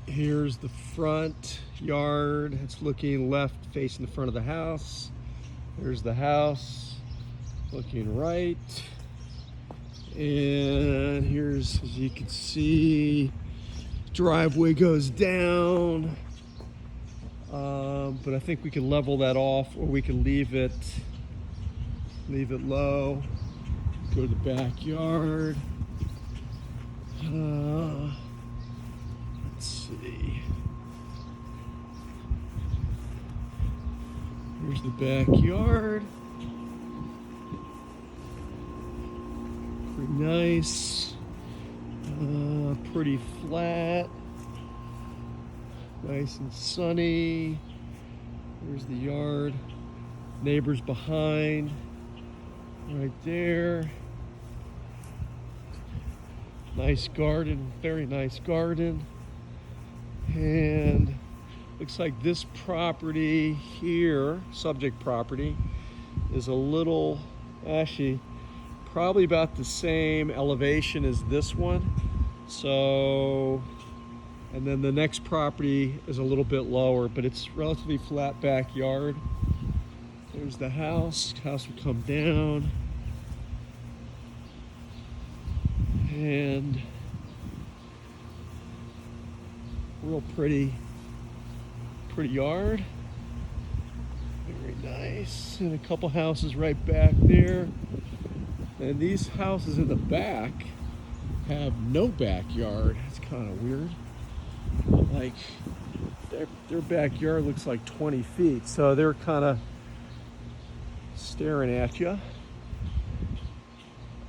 Here's the front yard. It's looking left, facing the front of the house. There's the house looking right. And here's, as you can see, driveway goes down. But I think we can level that off, or we can leave it low. Go to the backyard. Let's see. Here's the backyard. Pretty nice. Pretty flat. Nice and sunny. Here's the yard. Neighbors behind. Right there. Nice garden, very nice garden. And looks like this property here, subject property, is a little, actually, probably about the same elevation as this one. So, and then the next property is a little bit lower, but it's relatively flat backyard. There's the house. House will come down. And real pretty yard. Very nice. And a couple houses right back there. And these houses in the back have no backyard. It's kind of weird. Like their backyard looks like 20 feet. So they're kind of staring at you.